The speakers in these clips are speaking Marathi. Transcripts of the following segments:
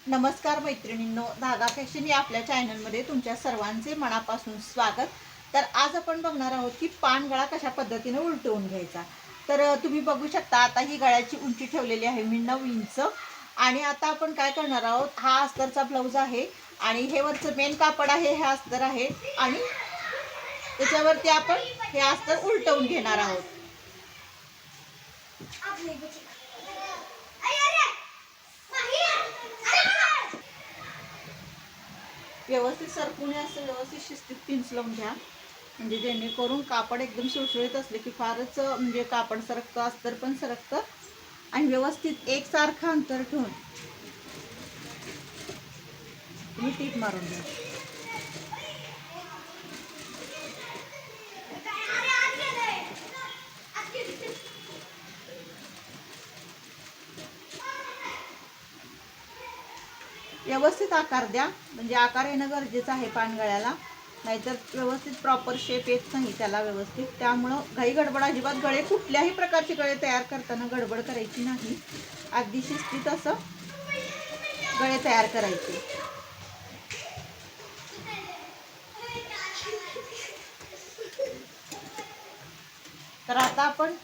नमस्कार मैत्रिणींनो, धागा फॅशन या आपल्या चॅनलमध्ये तुमच्या सर्वांचे मनापासून स्वागत. तर आज आपण बघणार आहोत की पानगळा कशा पद्धतीने उलटवून घ्यायचा. तर तुम्ही बघू शकता, आता ही गळ्याची उंची ठेवलेली आहे मी 9 इंच. आणि आता आपण काय करणार आहोत, हा अस्तरचा ब्लाऊज आहे आणि हे वरचं मेन कापड आहे, हे अस्तर आहे आणि त्याच्यावरती आपण हे अस्तर उलटवून घेणार आहोत. व्यवस्थित सरकून असं व्यवस्थित शिस्तीत पिन्स लावून घ्या, म्हणजे जेणेकरून कापड एकदम सुळसुळीत असले की फारच म्हणजे कापड सरकतं, अस्तर पण सरकतं. आणि व्यवस्थित एकसारखं अंतर ठेवून तुम्ही टीप मारून घ्या. व्यवस्थित आकार द्या, म्हणजे आकार येणं गरजेचं आहे पानगळ्याला, नाहीतर व्यवस्थित प्रॉपर शेप येत नाही त्याला व्यवस्थित. त्यामुळं घाई गडबड अजिबात, गळे कुठल्याही प्रकारचे गळे तयार करताना गडबड करायची नाही, अगदी शिस्तीत असं गळे तयार करायचे. तर आता आपण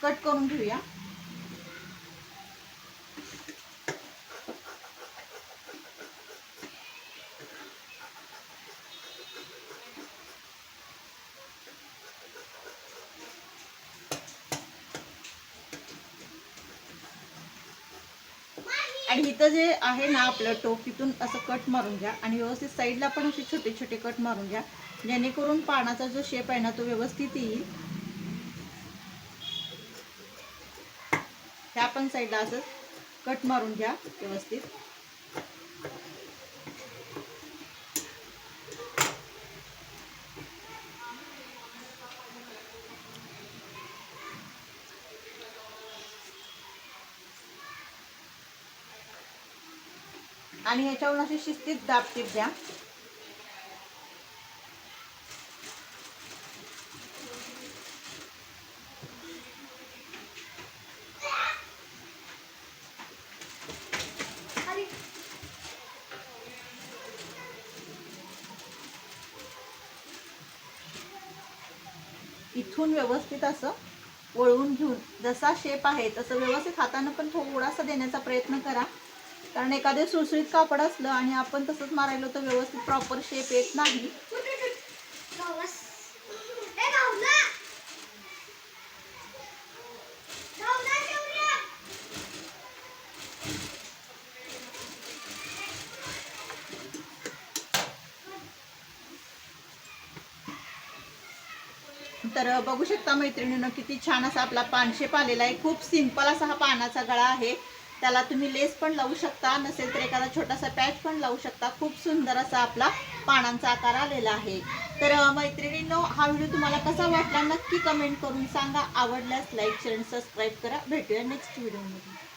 कट करून घेऊया. आणि इथं जे आहे ना आपलं टोक, इथून असं कट मारून घ्या आणि व्यवस्थित साईडला पण असे छोटे छोटे कट मारून घ्या, जेणेकरून पानाचा जो शेप आहे ना तो व्यवस्थित येईल. ह्या पण साईडला असं कट मारून घ्या व्यवस्थित. आणि ह्याच्यावरून अशी शिस्तीत दाबटीप द्या. इथून व्यवस्थित असं वळवून घेऊन जसा शेप आहे तसं व्यवस्थित हाताने पण थोडासा देण्याचा प्रयत्न करा, कारण एखादे सुळसुळीत कापड असलं आणि आपण तसंच मारायलो तर व्यवस्थित प्रॉपर शेप येत नाही. तर बघू शकता मैत्रिणींनो, किती छान असा आपला पानशेप आलेला आहे. खूप सिंपल असा हा पानाचा गळा आहे. त्याला तुम्ही लेस पण लावू शकता, नसेल तर एखादा छोटासा पॅच पण लावू शकता. खूप सुंदर असा आपला पानांचा आकार आलेला आहे. तर मैत्रिणींनो, हा व्हिडिओ तुम्हाला कसा वाटला नक्की कमेंट करून सांगा. आवडल्यास लाईक शेअर आणि सबस्क्राईब करा. भेटूया नेक्स्ट व्हिडिओमध्ये.